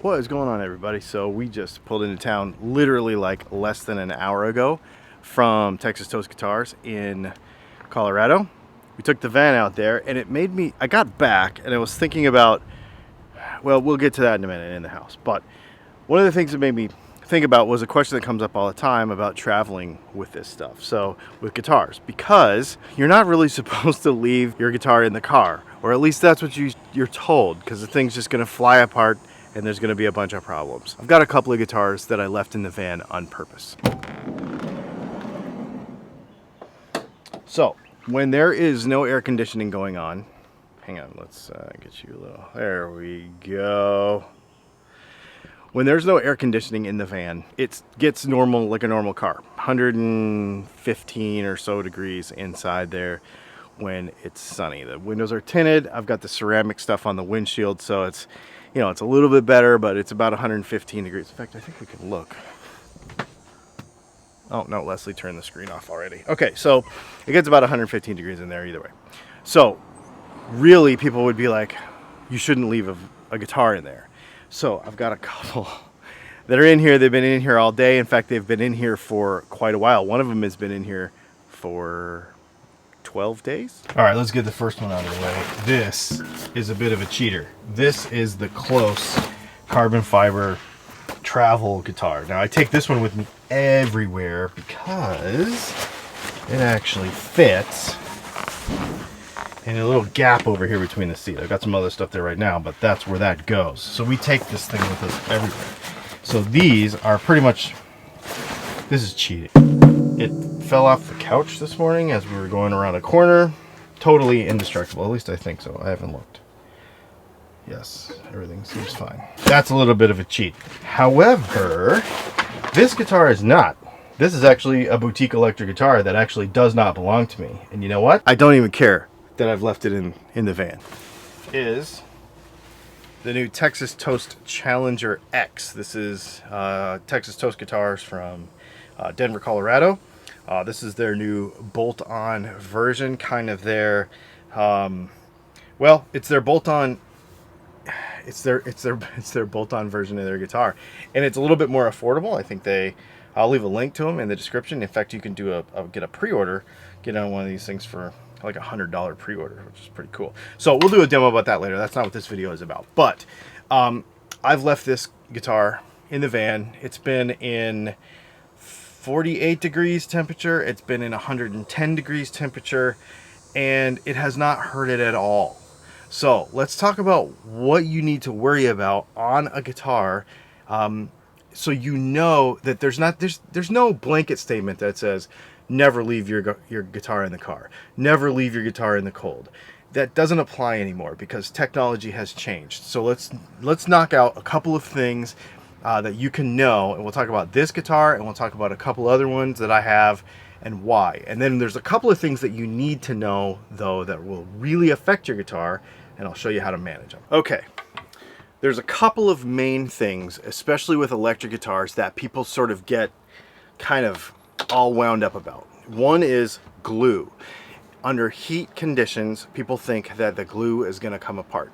What is going on, everybody? So we just pulled into town literally like less than an hour ago from Texas Toast Guitars in Colorado. We took the van out there and it made me, I got back and I was thinking about, well, we'll get to that in a minute in the house. But one of the things that made me think about was a question that comes up all the time about traveling with this stuff. So with guitars, because you're not really supposed to leave your guitar in the car, or at least that's what you're told, because the thing's just going to fly apart and there's going to be a bunch of problems. I've got a couple of guitars that I left in the van on purpose. So when there is no air conditioning going on, hang on, let's get you a little, there we go. When there's no air conditioning in the van, it gets normal, like a normal car, 115 or so degrees inside there when it's sunny. The windows are tinted. I've got the ceramic stuff on the windshield, so it's, you know, it's a little bit better, but it's about 115 degrees. In fact, I think we can look. Oh, no, Leslie turned the screen off already. Okay, so it gets about 115 degrees in there either way. So really, people would be like, you shouldn't leave a guitar in there. So I've got a couple that are in here. They've been in here all day. In fact, they've been in here for quite a while. One of them has been in here for 12 days. All right, let's get the first one out of the way. This is a bit of a cheater. This is the Close carbon fiber travel guitar. Now I take this one with me everywhere because it actually fits in a little gap over here between the seat. I've got some other stuff there right now, but that's where that goes. So we take this thing with us everywhere. So these are pretty much, this is cheating. It fell off the couch this morning as we were going around a corner. Totally indestructible, at least I think so. I haven't looked. Yes, everything seems fine. That's a little bit of a cheat. However, this guitar is not. This is actually a boutique electric guitar that actually does not belong to me. And you know what? I don't even care that I've left it in the van. Is the new Texas Toast Challenger X. This is Texas Toast Guitars from Denver, Colorado. This is their new bolt-on version, kind of their, well, it's their bolt-on. It's their bolt-on version of their guitar, and it's a little bit more affordable. I think I'll leave a link to them in the description. In fact, you can do get a pre-order, get on one of these things for like $100 pre-order, which is pretty cool. So we'll do a demo about that later. That's not what this video is about. But I've left this guitar in the van. It's been in 48 degrees temperature. It's been in 110 degrees temperature, and it has not hurt it at all. So let's talk about what you need to worry about on a guitar, so you know that there's no blanket statement that says never leave your guitar in the car, never leave your guitar in the cold. That doesn't apply anymore because technology has changed. So let's knock out a couple of things that you can know, and we'll talk about this guitar, and we'll talk about a couple other ones that I have and why. And then there's a couple of things that you need to know, though, that will really affect your guitar, and I'll show you how to manage them. Okay, there's a couple of main things, especially with electric guitars, that people sort of get kind of all wound up about. One is glue. Under heat conditions, people think that the glue is going to come apart.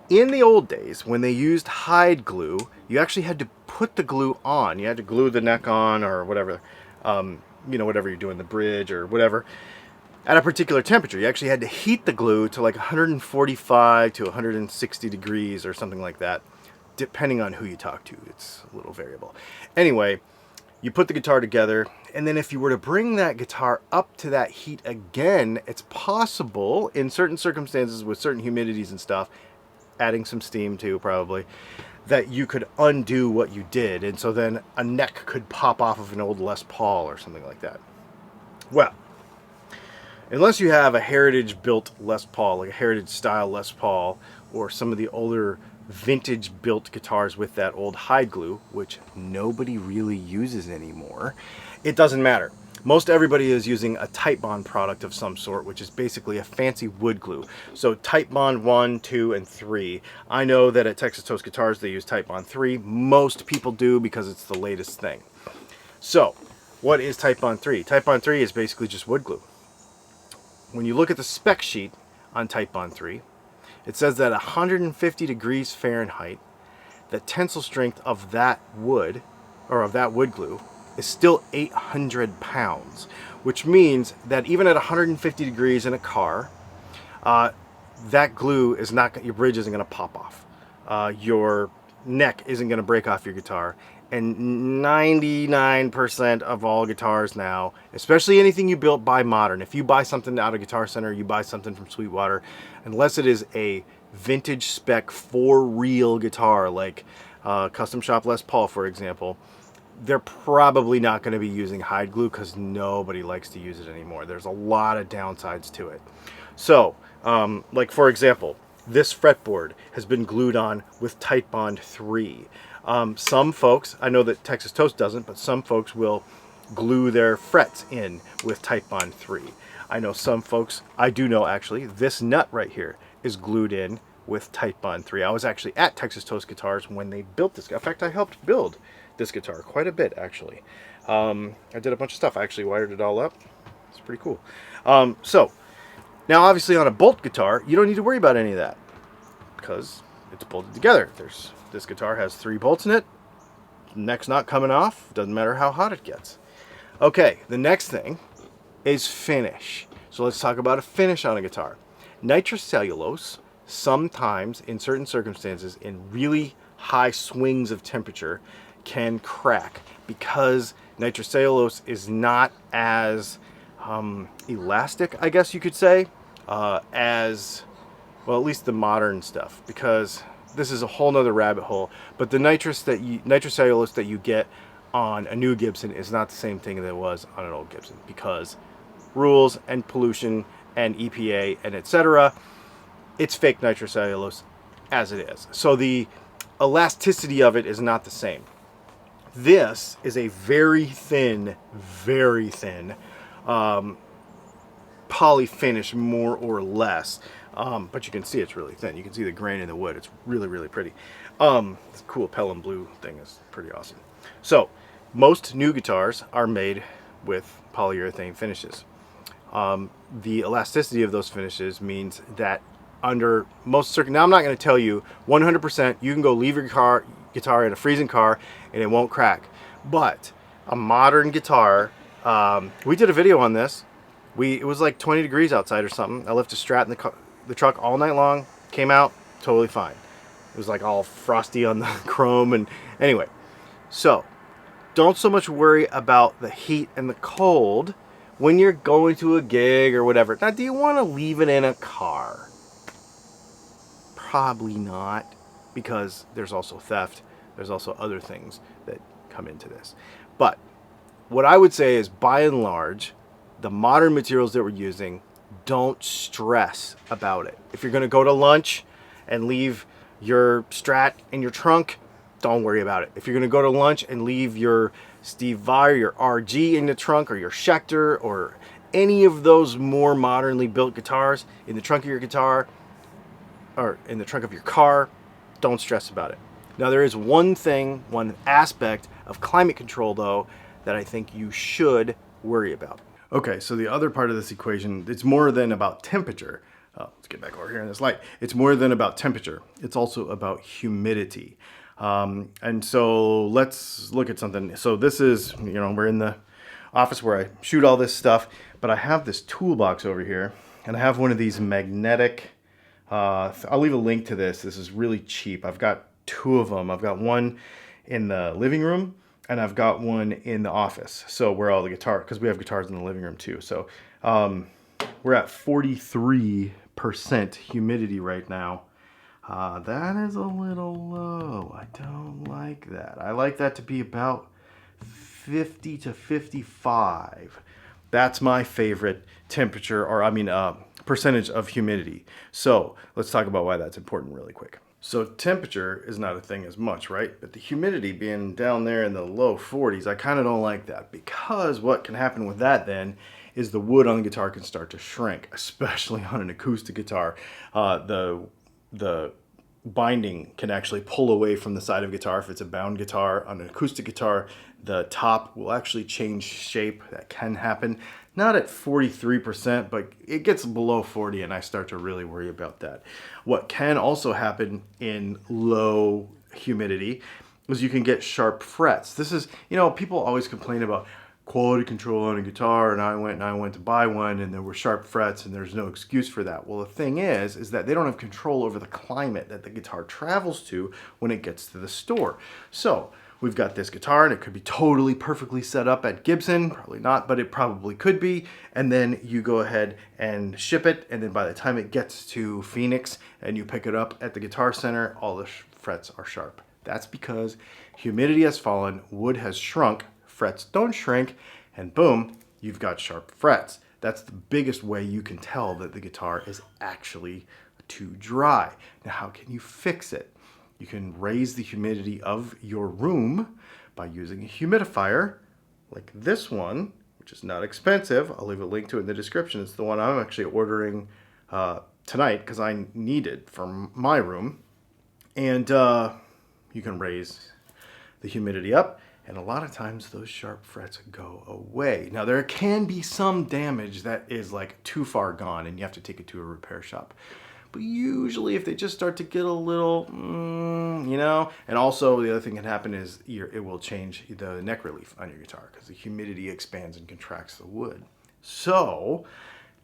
In the old days, when they used hide glue, you actually had to put the glue on. You had to glue the neck on, or whatever, you know, whatever you're doing, the bridge or whatever, at a particular temperature. You actually had to heat the glue to like 145 to 160 degrees or something like that, depending on who you talk to. It's a little variable. Anyway, you put the guitar together, and then if you were to bring that guitar up to that heat again, it's possible in certain circumstances with certain humidities and stuff, adding some steam too probably, that you could undo what you did, and so then a neck could pop off of an old Les Paul or something like that. Well, unless you have a heritage built Les Paul, like a heritage style Les Paul, or some of the older vintage built guitars with that old hide glue, which nobody really uses anymore, it doesn't matter. Most everybody is using a Titebond product of some sort, which is basically a fancy wood glue. So Titebond 1, 2, and 3. I know that at Texas Toast Guitars they use Titebond 3. Most people do because it's the latest thing. So what is Titebond 3? Titebond 3 is basically just wood glue. When you look at the spec sheet on Titebond 3, it says that 150 degrees Fahrenheit the tensile strength of that wood, or of that wood glue, is still 800 pounds, which means that even at 150 degrees in a car, that glue is not, your bridge isn't going to pop off. Your neck isn't going to break off your guitar. And 99% of all guitars now, especially anything you built by Modern, if you buy something out of Guitar Center, you buy something from Sweetwater, unless it is a vintage spec for real guitar, like Custom Shop Les Paul, for example, they're probably not going to be using hide glue because nobody likes to use it anymore. There's a lot of downsides to it. So, like for example, this fretboard has been glued on with Titebond 3. Some folks, I know that Texas Toast doesn't, but some folks will glue their frets in with Titebond 3. I know some folks, I do know actually, this nut right here is glued in with Titebond 3. I was actually at Texas Toast Guitars when they built this. In fact, I helped build this guitar quite a bit, actually. I did a bunch of stuff. I actually wired it all up. It's pretty cool. So, now obviously on a bolt guitar, you don't need to worry about any of that because it's bolted together. This guitar has 3 bolts in it. Neck's not coming off. Doesn't matter how hot it gets. Okay, the next thing is finish. So let's talk about a finish on a guitar. Nitrocellulose, sometimes in certain circumstances, in really high swings of temperature, can crack because nitrocellulose is not as elastic, I guess you could say, as, well, at least the modern stuff, because this is a whole nother rabbit hole, but the nitrocellulose that you get on a new Gibson is not the same thing that it was on an old Gibson, because rules and pollution and EPA and etc., it's fake nitrocellulose as it is. So the elasticity of it is not the same. This is a very thin poly finish, more or less. But you can see it's really thin. You can see the grain in the wood. It's really, really pretty. This cool Pelham blue thing is pretty awesome. So, most new guitars are made with polyurethane finishes. The elasticity of those finishes means that under most now I'm not going to tell you 100% you can go leave your guitar in a freezing car and it won't crack. But a modern guitar, we did a video on this. It was like 20 degrees outside or something. I left a Strat in the truck all night long, came out totally fine. It was like all frosty on the chrome, and anyway, so don't so much worry about the heat and the cold when you're going to a gig or whatever. Now, do you want to leave it in a car? Probably not, because there's also theft. There's also other things that come into this. But what I would say is, by and large, the modern materials that we're using, don't stress about it. If you're going to go to lunch and leave your Strat in your trunk, don't worry about it. If you're going to go to lunch and leave your Steve Vai or your RG in the trunk, or your Schecter, or any of those more modernly built guitars in the trunk of your guitar, or in the trunk of your car, don't stress about it. Now, there is one aspect of climate control, though, that I think you should worry about. Okay, so the other part of this equation, it's more than about temperature. Let's get back over here in this light. It's more than about temperature. It's also about humidity. And so let's look at something. So this is, we're in the office where I shoot all this stuff, but I have this toolbox over here, and I have one of these magnetic, I'll leave a link to this. This is really cheap. I've got 2 of them. I've got one in the living room, and I've got one in the office. So where all the because we have guitars in the living room too. So we're at 43% humidity right now. That is a little low. I don't like that. I like that to be about 50 to 55. That's my favorite temperature, or percentage of humidity. So let's talk about why that's important really quick. So temperature is not a thing as much, right? But the humidity being down there in the low 40s, I kind of don't like that, because what can happen with that then is the wood on the guitar can start to shrink, especially on an acoustic guitar. The binding can actually pull away from the side of the guitar if it's a bound guitar. On an acoustic guitar, the top will actually change shape. That can happen. Not at 43%, but it gets below 40 and I start to really worry about that. What can also happen in low humidity is you can get sharp frets. This is, you know, people always complain about quality control on a guitar, and I went to buy one and there were sharp frets and there's no excuse for that. Well, the thing is that they don't have control over the climate that the guitar travels to when it gets to the store. So we've got this guitar and it could be totally perfectly set up at Gibson, probably not, but it probably could be. And then you go ahead and ship it. And then by the time it gets to Phoenix and you pick it up at the Guitar Center, all the frets are sharp. That's because humidity has fallen, wood has shrunk, frets don't shrink, and boom, you've got sharp frets. That's the biggest way you can tell that the guitar is actually too dry. Now, how can you fix it? You can raise the humidity of your room by using a humidifier like this one, which is not expensive. I'll leave a link to it in the description. It's the one I'm actually ordering tonight because I need it for my room. And you can raise the humidity up, and a lot of times those sharp frets go away. Now, there can be some damage that is like too far gone and you have to take it to a repair shop. But usually if they just start to get a little, you know, and also the other thing that can happen is it will change the neck relief on your guitar because the humidity expands and contracts the wood. So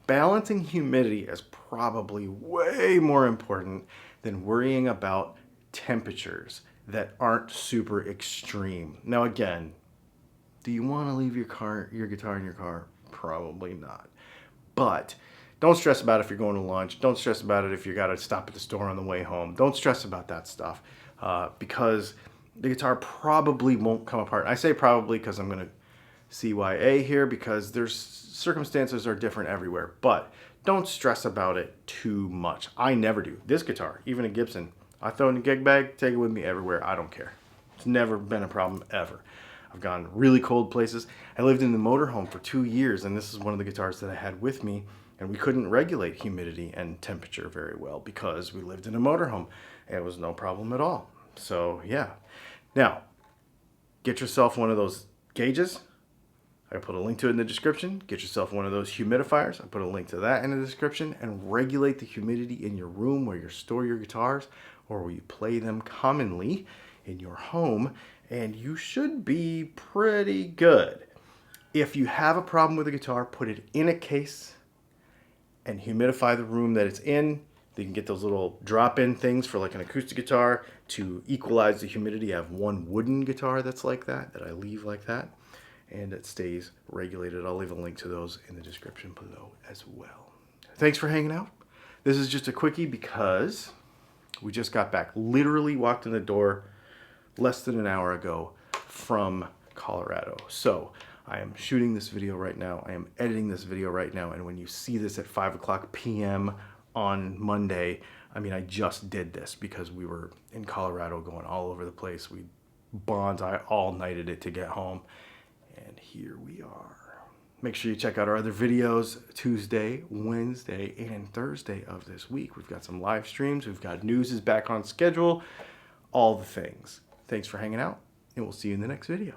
balancing humidity is probably way more important than worrying about temperatures that aren't super extreme. Now again, do you want to leave your guitar in your car? Probably not. But don't stress about it if you're going to lunch. Don't stress about it if you got to stop at the store on the way home. Don't stress about that stuff because the guitar probably won't come apart. I say probably because I'm going to CYA here because there's circumstances are different everywhere. But don't stress about it too much. I never do. This guitar, even a Gibson, I throw it in a gig bag, take it with me everywhere. I don't care. It's never been a problem ever. I've gone really cold places. I lived in the motorhome for 2 years, and this is one of the guitars that I had with me, and we couldn't regulate humidity and temperature very well because we lived in a motorhome. It was no problem at all. So yeah. Now, get yourself one of those gauges. I put a link to it in the description. Get yourself one of those humidifiers. I put a link to that in the description, and regulate the humidity in your room where you store your guitars or where you play them commonly in your home, and you should be pretty good. If you have a problem with a guitar, put it in a case and humidify the room that it's in. You can get those little drop-in things for like an acoustic guitar to equalize the humidity. I have one wooden guitar that's like that I leave like that, and it stays regulated. I'll leave a link to those in the description below as well. Thanks for hanging out. This is just a quickie because we just got back. Literally walked in the door less than an hour ago from Colorado. So I am shooting this video right now. I am editing this video right now. And when you see this at 5:00 p.m. on Monday, I mean, I just did this because we were in Colorado going all over the place. We all-nighted it to get home. And here we are. Make sure you check out our other videos Tuesday, Wednesday, and Thursday of this week. We've got some live streams. We've got news is back on schedule. All the things. Thanks for hanging out, and we'll see you in the next video.